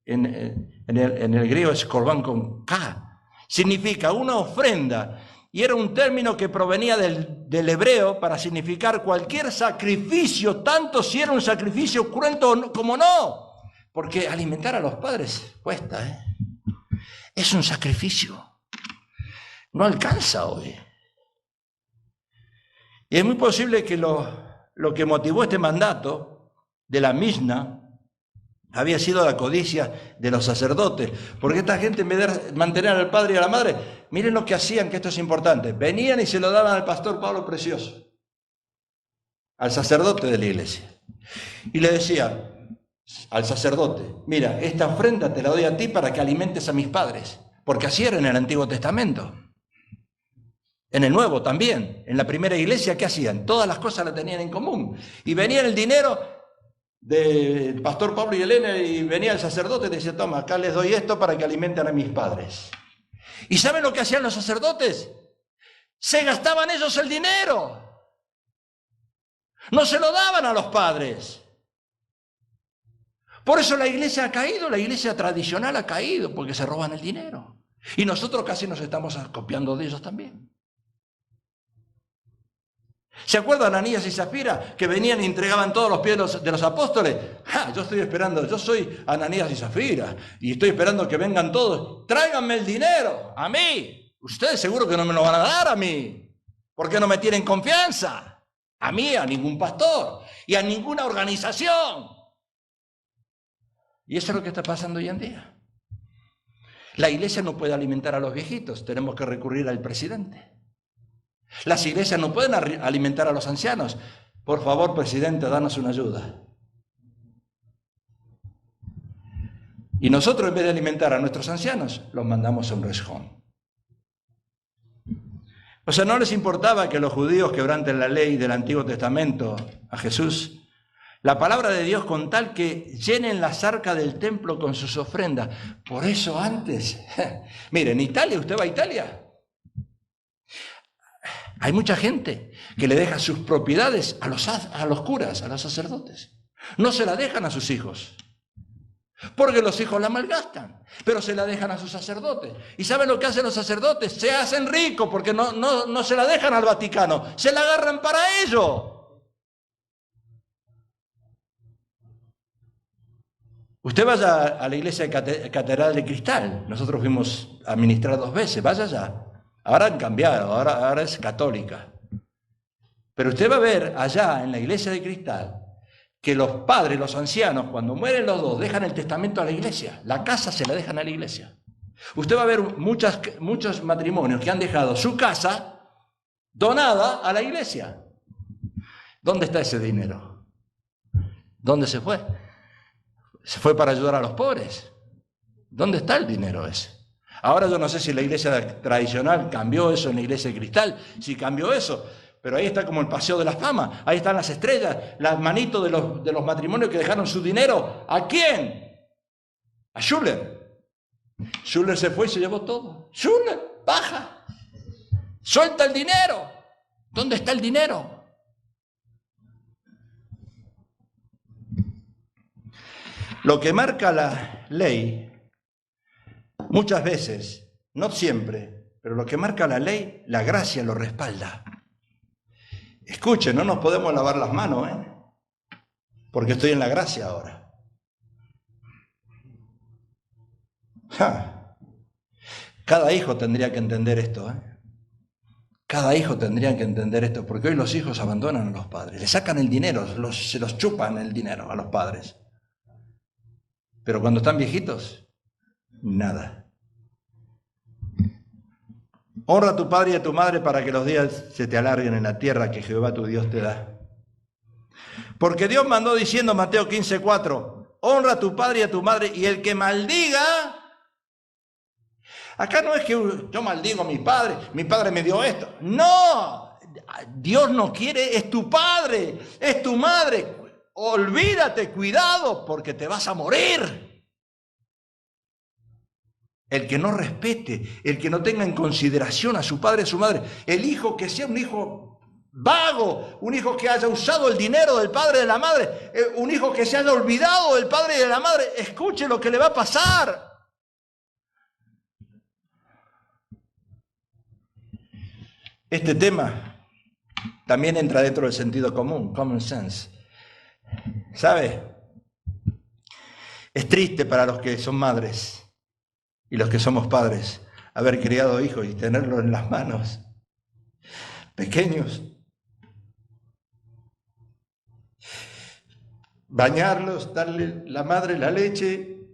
en el griego es corbán con K. Significa una ofrenda, y era un término que provenía del hebreo para significar cualquier sacrificio, tanto si era un sacrificio cruento como no, porque alimentar a los padres cuesta, ¿eh? Es un sacrificio, no alcanza hoy. Y es muy posible que lo que motivó este mandato de la Misna había sido la codicia de los sacerdotes, porque esta gente, en vez de mantener al padre y a la madre, miren lo que hacían, que esto es importante, venían y se lo daban al pastor Pablo Precioso, al sacerdote de la iglesia, y le decía al sacerdote, mira, esta ofrenda te la doy a ti para que alimentes a mis padres, porque así era en el Antiguo Testamento. En el Nuevo también, en la primera iglesia, ¿qué hacían? Todas las cosas las tenían en común, y venía el dinero del pastor Pablo y Elena, y venía el sacerdote y decía, toma, acá les doy esto para que alimenten a mis padres. ¿Y saben lo que hacían los sacerdotes? Se gastaban ellos el dinero. No se lo daban a los padres. Por eso la iglesia ha caído, la iglesia tradicional ha caído, porque se roban el dinero. Y nosotros casi nos estamos copiando de ellos también. ¿Se acuerdan Ananías y Zafira que venían y entregaban todos los pies de los apóstoles? yo estoy esperando, yo soy Ananías y Zafira, y estoy esperando que vengan todos. Tráiganme el dinero, a mí. Ustedes seguro que no me lo van a dar a mí, porque no me tienen confianza. A mí, a ningún pastor, y a ninguna organización. Y eso es lo que está pasando hoy en día. La iglesia no puede alimentar a los viejitos, tenemos que recurrir al presidente. Las iglesias no pueden alimentar a los ancianos. Por favor, presidente, danos una ayuda. Y nosotros, en vez de alimentar a nuestros ancianos, los mandamos a un rejón. O sea, no les importaba que los judíos quebranten la ley del Antiguo Testamento a Jesús. La palabra de Dios con tal que llenen las arcas del templo con sus ofrendas. Por eso antes, mire, en Italia, usted va a Italia, hay mucha gente que le deja sus propiedades a los curas, a los sacerdotes. No se la dejan a sus hijos, porque los hijos la malgastan, pero se la dejan a sus sacerdotes. ¿Y saben lo que hacen los sacerdotes? Se hacen ricos porque no se la dejan al Vaticano, se la agarran para ellos. Usted vaya a la iglesia de Catedral de Cristal, nosotros fuimos a ministrar 2 veces, vaya allá. Ahora han cambiado, ahora es católica. Pero usted va a ver allá en la iglesia de Cristal que los padres, los ancianos, cuando mueren los dos, dejan el testamento a la iglesia. La casa se la dejan a la iglesia. Usted va a ver muchos matrimonios que han dejado su casa donada a la iglesia. ¿Dónde está ese dinero? ¿Dónde se fue? Se fue para ayudar a los pobres. ¿Dónde está el dinero ese? Ahora yo no sé si la iglesia tradicional cambió eso en la iglesia de Cristal, si cambió eso, pero ahí está como el paseo de la fama, ahí están las estrellas, las manitos de los matrimonios que dejaron su dinero. ¿A quién? A Schuller. Schuller se fue y se llevó todo. Schuller, baja, suelta el dinero. ¿Dónde está el dinero? Lo que marca la ley, muchas veces, no siempre, pero lo que marca la ley, la gracia lo respalda. Escuchen, no nos podemos lavar las manos, porque estoy en la gracia ahora. Cada hijo tendría que entender esto, Cada hijo tendría que entender esto, porque hoy los hijos abandonan a los padres, le sacan el dinero, se los chupan el dinero a los padres. Pero cuando están viejitos, nada. Honra a tu padre y a tu madre para que los días se te alarguen en la tierra que Jehová tu Dios te da. Porque Dios mandó diciendo, Mateo 15:4, honra a tu padre y a tu madre, y el que maldiga... Acá no es que yo maldigo a mi padre me dio esto. No, Dios no quiere, es tu padre, es tu madre. Olvídate, cuidado, porque te vas a morir. El que no respete, el que no tenga en consideración a su padre y a su madre, el hijo que sea un hijo vago, un hijo que haya usado el dinero del padre y de la madre, un hijo que se haya olvidado del padre y de la madre, escuche lo que le va a pasar. Este tema también entra dentro del sentido común, common sense. ¿Sabe? Es triste para los que son madres y los que somos padres haber criado hijos y tenerlos en las manos, pequeños. Bañarlos, darle la madre la leche,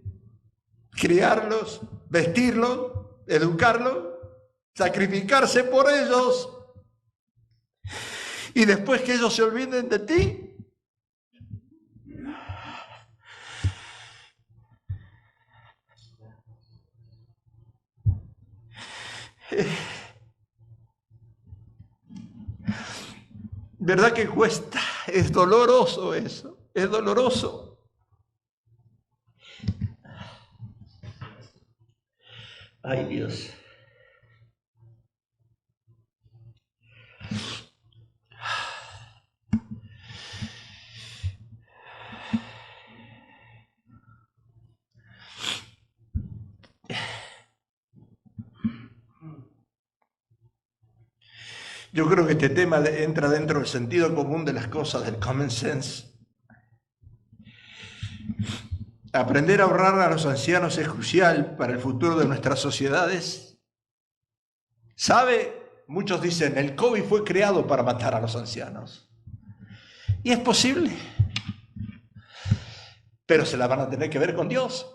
criarlos, vestirlos, educarlos, sacrificarse por ellos y después que ellos se olviden de ti. ¿Verdad que cuesta? Es doloroso eso, es doloroso. Ay, Dios. Yo creo que este tema entra dentro del sentido común de las cosas, del common sense. Aprender a ahorrar a los ancianos es crucial para el futuro de nuestras sociedades. ¿Sabe? Muchos dicen, el COVID fue creado para matar a los ancianos. Y es posible. Pero se la van a tener que ver con Dios.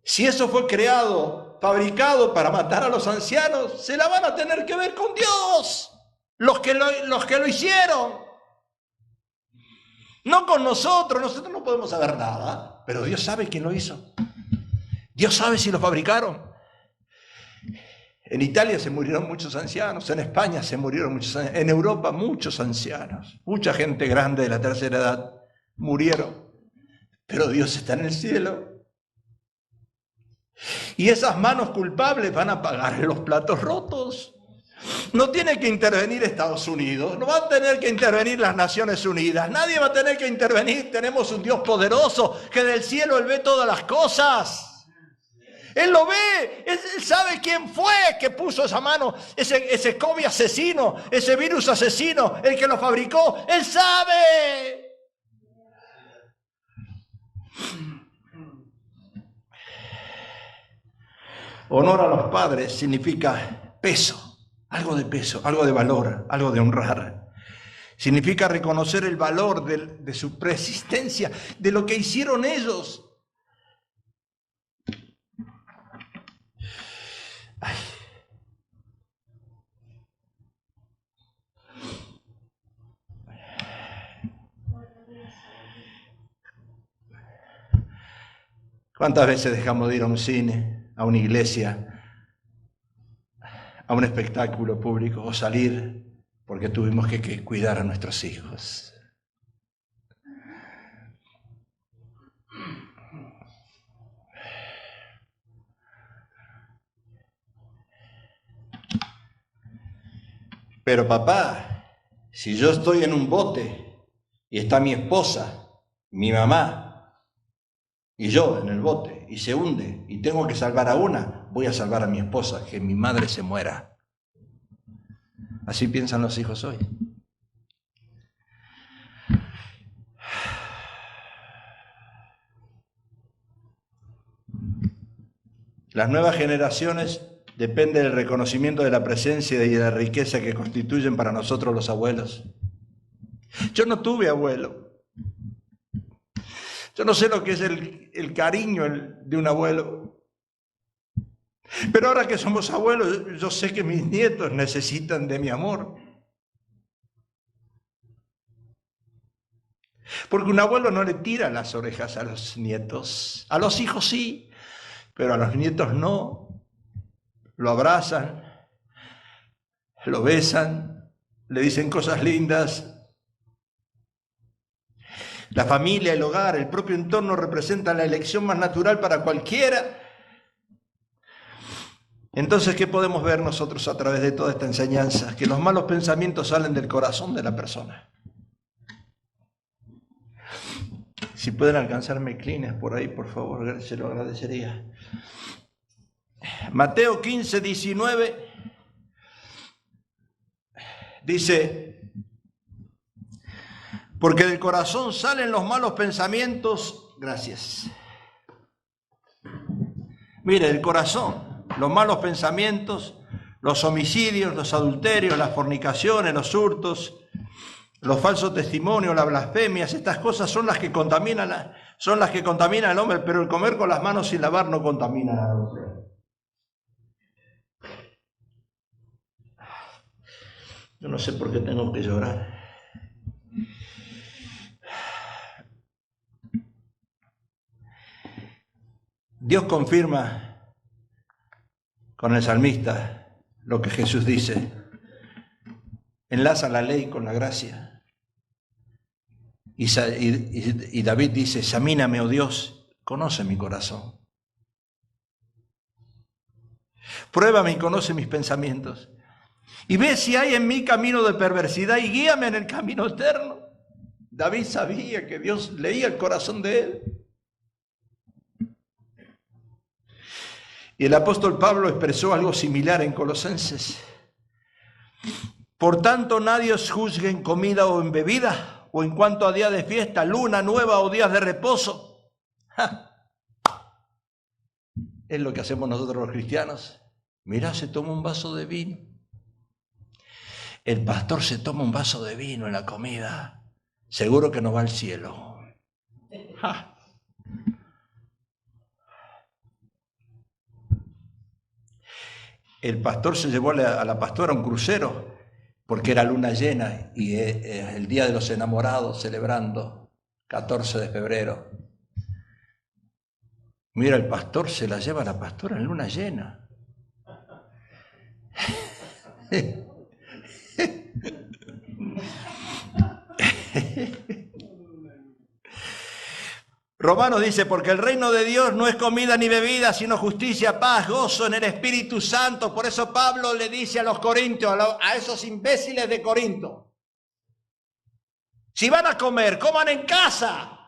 Si eso fue creado, fabricado para matar a los ancianos, se la van a tener que ver con Dios. Los que lo hicieron. No con nosotros. Nosotros no podemos saber nada. Pero Dios sabe quién lo hizo. Dios sabe si lo fabricaron. En Italia se murieron muchos ancianos, en España se murieron muchos ancianos, en Europa muchos ancianos, mucha gente grande de la tercera edad murieron, pero Dios está en el cielo. Y esas manos culpables van a pagar los platos rotos. No tiene que intervenir Estados Unidos, no va a tener que intervenir las Naciones Unidas, nadie va a tener que intervenir. Tenemos un Dios poderoso que del cielo Él ve todas las cosas. Él lo ve, Él sabe quién fue que puso esa mano, ese COVID asesino, ese virus asesino, el que lo fabricó. Él sabe. Honor a los padres significa peso, algo de valor, algo de honrar. Significa reconocer el valor de su preexistencia, de lo que hicieron ellos. Ay. ¿Cuántas veces dejamos de ir a un cine, a una iglesia, a un espectáculo público o salir porque tuvimos que cuidar a nuestros hijos? Pero papá, si yo estoy en un bote y está mi esposa, mi mamá y yo en el bote y se hunde y tengo que salvar a una, voy a salvar a mi esposa, que mi madre se muera. Así piensan los hijos hoy. Las nuevas generaciones dependen del reconocimiento de la presencia y de la riqueza que constituyen para nosotros los abuelos. Yo no tuve abuelo. Yo no sé lo que es el cariño de un abuelo. Pero ahora que somos abuelos, yo sé que mis nietos necesitan de mi amor. Porque un abuelo no le tira las orejas a los nietos. A los hijos sí, pero a los nietos no. Lo abrazan, lo besan, le dicen cosas lindas. La familia, el hogar, el propio entorno representan la elección más natural para cualquiera. Entonces, ¿qué podemos ver nosotros a través de toda esta enseñanza? Que los malos pensamientos salen del corazón de la persona. Si pueden alcanzarme clines por ahí, por favor, se lo agradecería. Mateo 15, 19 dice: porque del corazón salen los malos pensamientos. Gracias. Mire, del corazón, los malos pensamientos, los homicidios, los adulterios, las fornicaciones, los hurtos, los falsos testimonios, las blasfemias, estas cosas son las que contaminan al hombre, pero el comer con las manos sin lavar no contamina al hombre. Yo no sé por qué tengo que llorar. Dios confirma con el salmista lo que Jesús dice. Enlaza la ley con la gracia. Y David dice: examíname, oh Dios, conoce mi corazón. Pruébame y conoce mis pensamientos. Y ve si hay en mí camino de perversidad y guíame en el camino eterno. David sabía que Dios leía el corazón de él. Y el apóstol Pablo expresó algo similar en Colosenses. Por tanto, nadie os juzgue en comida o en bebida o en cuanto a día de fiesta, luna nueva o días de reposo. ¡Ja! Es lo que hacemos nosotros los cristianos. Mirá, se toma un vaso de vino. El pastor se toma un vaso de vino en la comida. Seguro que no va al cielo. ¡Ja! El pastor se llevó a la pastora a un crucero porque era luna llena y el día de los enamorados celebrando, 14 de febrero. Mira, el pastor se la lleva a la pastora en luna llena. Romanos dice, porque el reino de Dios no es comida ni bebida, sino justicia, paz, gozo en el Espíritu Santo. Por eso Pablo le dice a los corintios, a esos imbéciles de Corinto, si van a comer, coman en casa.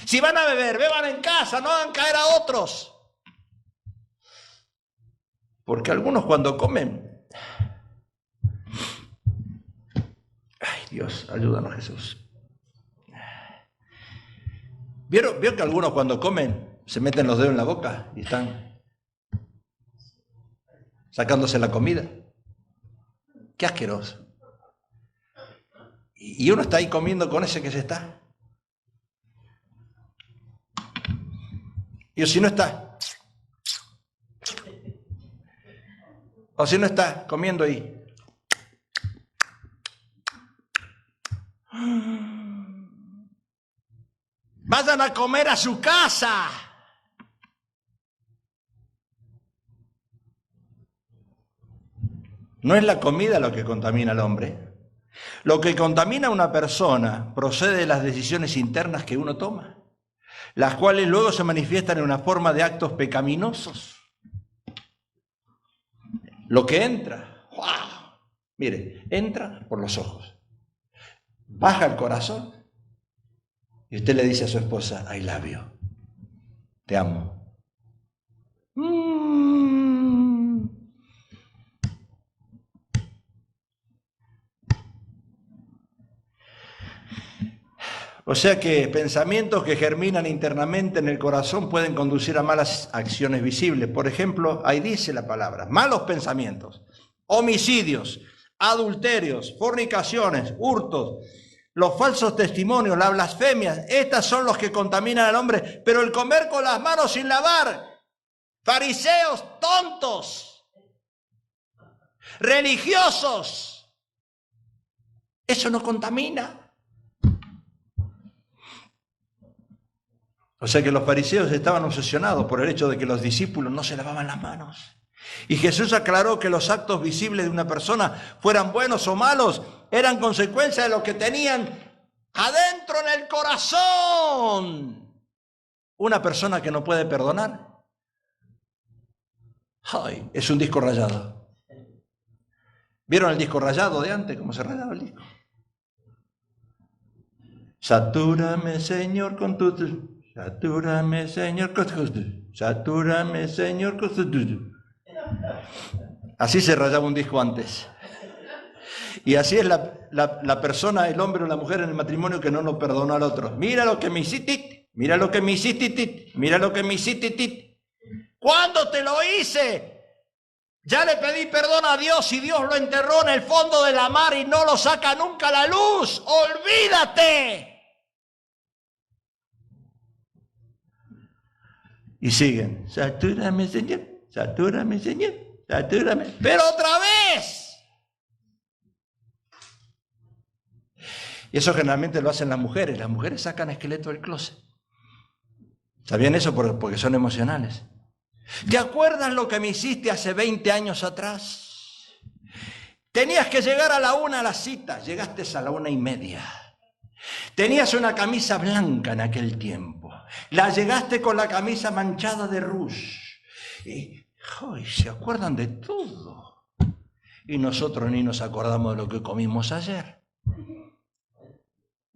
Si van a beber, beban en casa, no hagan caer a otros. Porque algunos cuando comen, ay Dios, ayúdanos Jesús. ¿Vio que algunos cuando comen se meten los dedos en la boca y están sacándose la comida? Qué asqueroso. Y uno está ahí comiendo con ese que se está. Y si no está. O si no está comiendo ahí. Vayan a comer a su casa. No es la comida lo que contamina al hombre. Lo que contamina a una persona procede de las decisiones internas que uno toma, las cuales luego se manifiestan en una forma de actos pecaminosos. Lo que entra, ¡wow! Mire, entra por los ojos, baja el corazón y usted le dice a su esposa, I love you, te amo. O sea que pensamientos que germinan internamente en el corazón pueden conducir a malas acciones visibles. Por ejemplo, ahí dice la palabra, malos pensamientos, homicidios, adulterios, fornicaciones, hurtos, los falsos testimonios, las blasfemias. Estas son los que contaminan al hombre. Pero el comer con las manos sin lavar, fariseos tontos, religiosos, eso no contamina. O sea que los fariseos estaban obsesionados por el hecho de que los discípulos no se lavaban las manos. Y Jesús aclaró que los actos visibles de una persona, fueran buenos o malos, eran consecuencia de lo que tenían adentro en el corazón. Una persona que no puede perdonar, ay, es un disco rayado. ¿Vieron el disco rayado de antes? ¿Cómo se rayaba el disco? Satúrame, Señor, con tu... Satúrame, Señor, satúrame, Señor. Así se rayaba un disco antes. Y así es la persona, el hombre o la mujer en el matrimonio que no lo perdonó al otro. Mira lo que me hiciste, mira lo que me hiciste, mira lo que me hiciste. ¿Cuándo te lo hice? Ya le pedí perdón a Dios y Dios lo enterró en el fondo de la mar y no lo saca nunca a la luz. ¡Olvídate! Y siguen, satúrame, Señor, satúrame, Señor, satúrame. ¡Pero otra vez! Y eso generalmente lo hacen las mujeres. Las mujeres sacan esqueleto del closet. ¿Sabían eso? Porque son emocionales. ¿Te acuerdas lo que me hiciste hace 20 años atrás? Tenías que llegar a la 1 a la cita. Llegaste a la 1:30. Tenías una camisa blanca en aquel tiempo. La llegaste con la camisa manchada de rouge. Y se acuerdan de todo. Y nosotros ni nos acordamos de lo que comimos ayer.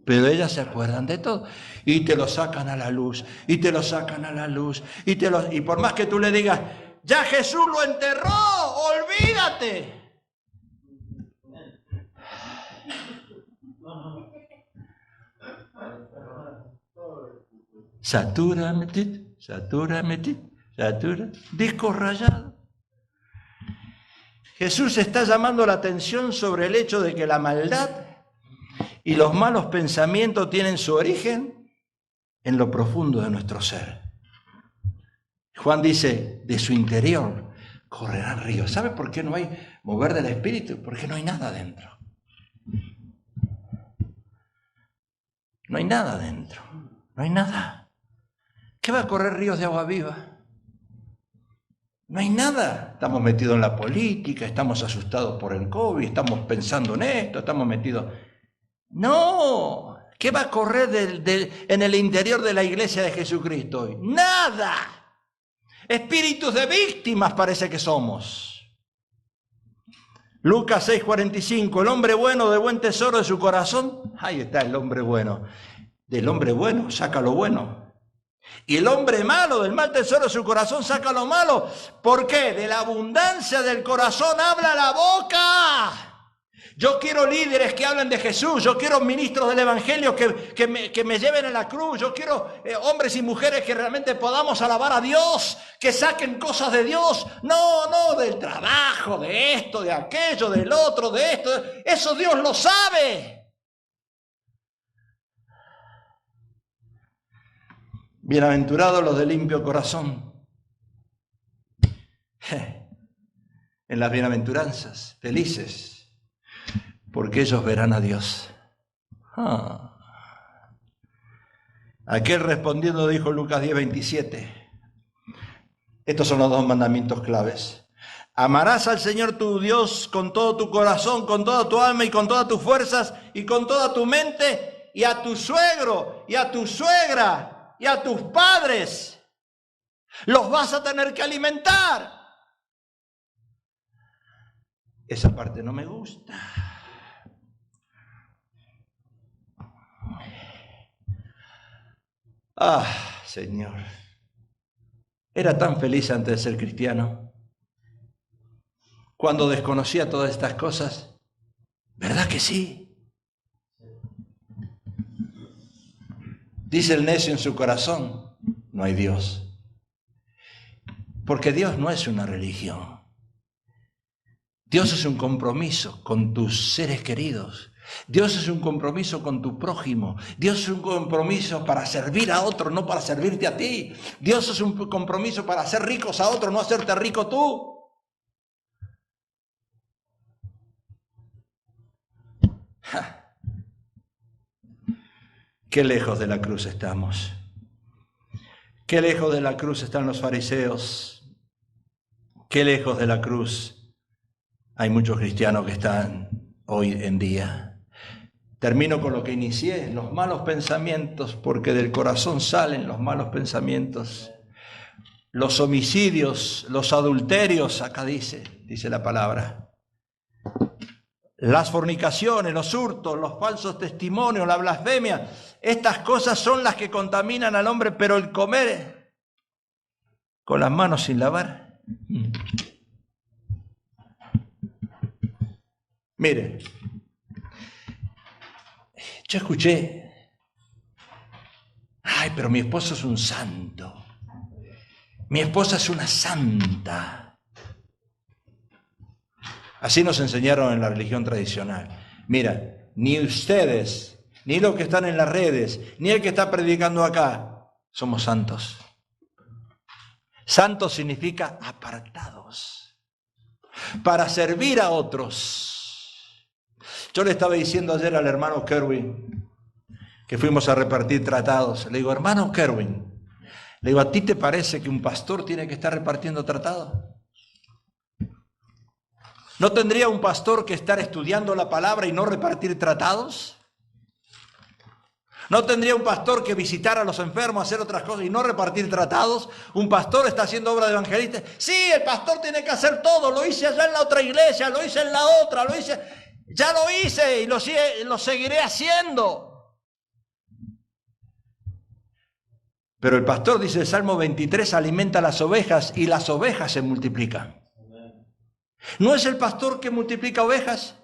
Pero ellas se acuerdan de todo. Y te lo sacan a la luz. Y te lo sacan a la luz. Y por más que tú le digas, ya Jesús lo enterró, olvídate. satura, discos rayados. Jesús está llamando la atención sobre el hecho de que la maldad y los malos pensamientos tienen su origen en lo profundo de nuestro ser. Juan dice, de su interior correrán ríos. ¿Sabe por qué no hay mover del Espíritu? Porque no hay nada dentro. No hay nada dentro. No hay nada. ¿Qué va a correr ríos de agua viva? No hay nada. Estamos metidos en la política, estamos asustados por el COVID, estamos pensando en esto, estamos metidos... No. ¿Qué va a correr en el interior de la iglesia de Jesucristo hoy? Nada. Espíritus de víctimas parece que somos. Lucas 6:45, el hombre bueno de buen tesoro de su corazón. Ahí está el hombre bueno. Del hombre bueno saca lo bueno. Y el hombre malo del mal tesoro de su corazón saca lo malo. ¿Por qué? De la abundancia del corazón habla la boca. Yo quiero líderes que hablen de Jesús, yo quiero ministros del Evangelio que me lleven a la cruz, yo quiero hombres y mujeres que realmente podamos alabar a Dios, que saquen cosas de Dios, no del trabajo, de esto, de aquello, del otro, de esto, eso Dios lo sabe. Bienaventurados los de limpio corazón. En las bienaventuranzas, felices, porque ellos verán a Dios. Aquel respondiendo dijo Lucas 10:27. Estos son los dos mandamientos claves. Amarás al Señor tu Dios con todo tu corazón, con toda tu alma y con todas tus fuerzas y con toda tu mente, y a tu suegro y a tu suegra y a tus padres los vas a tener que alimentar. Esa parte no me gusta. Señor, era tan feliz antes de ser cristiano, cuando desconocía todas estas cosas. ¿Verdad que sí? Dice el necio en su corazón, no hay Dios. Porque Dios no es una religión. Dios es un compromiso con tus seres queridos. Dios es un compromiso con tu prójimo. Dios es un compromiso para servir a otro, no para servirte a ti. Dios es un compromiso para hacer ricos a otro, no hacerte rico tú. Qué lejos de la cruz estamos. Qué lejos de la cruz están los fariseos. Qué lejos de la cruz hay muchos cristianos que están hoy en día. Termino con lo que inicié, los malos pensamientos, porque del corazón salen los malos pensamientos. Los homicidios, los adulterios, acá dice la palabra. Las fornicaciones, los hurtos, los falsos testimonios, la blasfemia, estas cosas son las que contaminan al hombre, pero el comer con las manos sin lavar. Mire, yo escuché, pero mi esposo es un santo, mi esposa es una santa. Así nos enseñaron en la religión tradicional. Mira, ni ustedes, ni los que están en las redes, ni el que está predicando acá, somos santos. Santos significa apartados, para servir a otros. Yo le estaba diciendo ayer al hermano Kerwin, que fuimos a repartir tratados. Le digo, hermano Kerwin, le digo, ¿a ti te parece que un pastor tiene que estar repartiendo tratados? ¿No tendría un pastor que estar estudiando la palabra y no repartir tratados? ¿No tendría un pastor que visitar a los enfermos, hacer otras cosas y no repartir tratados? ¿Un pastor está haciendo obra de evangelista? Sí, el pastor tiene que hacer todo. Lo hice allá en la otra iglesia, lo hice en la otra, ya lo hice y lo seguiré haciendo. Pero el pastor, dice el Salmo 23, alimenta las ovejas y las ovejas se multiplican. ¿No es el pastor que multiplica ovejas?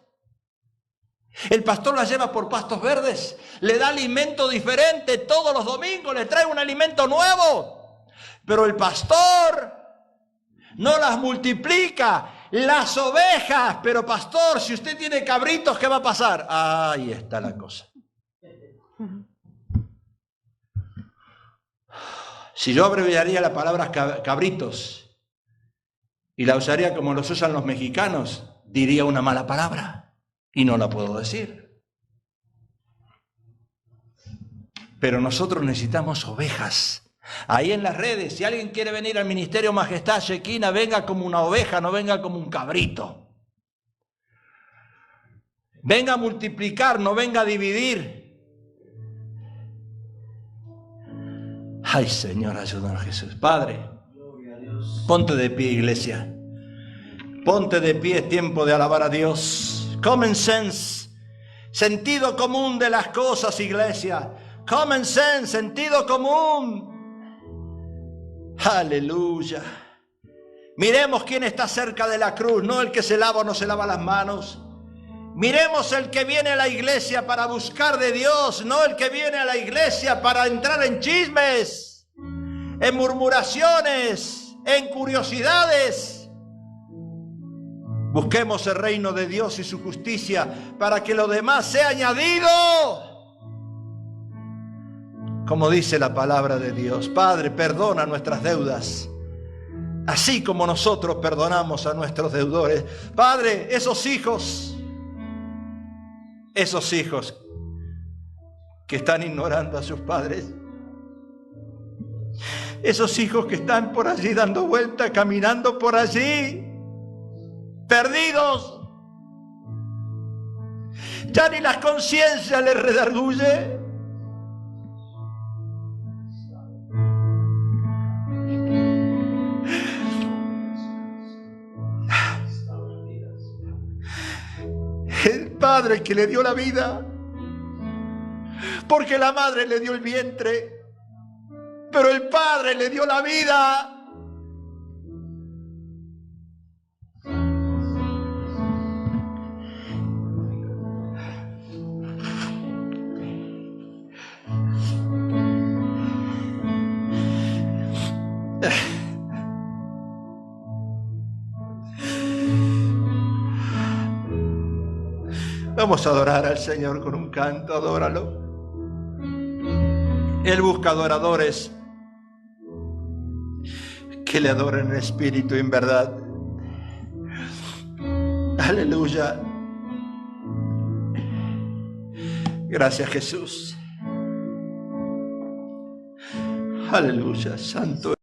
El pastor la lleva por pastos verdes, le da alimento diferente todos los domingos, le trae un alimento nuevo. Pero el pastor no las multiplica, las ovejas. Pero pastor, si usted tiene cabritos, ¿qué va a pasar? Ahí está la cosa. Si yo abreviaría la palabra cabritos y la usaría como los usan los mexicanos, diría una mala palabra y no la puedo decir. Pero nosotros necesitamos ovejas. Ahí en las redes, si alguien quiere venir al Ministerio Majestad Shekinah, venga como una oveja, no venga como un cabrito. Venga a multiplicar, no venga a dividir. Ay, Señor, ayúdanos, Jesús. Padre, ponte de pie, iglesia. Ponte de pie, es tiempo de alabar a Dios. Common sense, sentido común de las cosas, iglesia. Common sense, sentido común. Aleluya. Miremos quién está cerca de la cruz, no el que se lava o no se lava las manos. Miremos el que viene a la iglesia para buscar de Dios, no el que viene a la iglesia para entrar en chismes, en murmuraciones, en curiosidades. Busquemos el reino de Dios y su justicia para que lo demás sea añadido. Como dice la palabra de Dios, Padre, perdona nuestras deudas, así como nosotros perdonamos a nuestros deudores. Padre, esos hijos que están ignorando a sus padres, esos hijos que están por allí dando vuelta, caminando por allí, perdidos, ya ni la conciencia les redarguye. El padre que le dio la vida, porque la madre le dio el vientre, pero el padre le dio la vida. Vamos a adorar al Señor con un canto, adóralo. Él busca adoradores que le adoren en espíritu y en verdad. Aleluya. Gracias, Jesús. Aleluya, santo.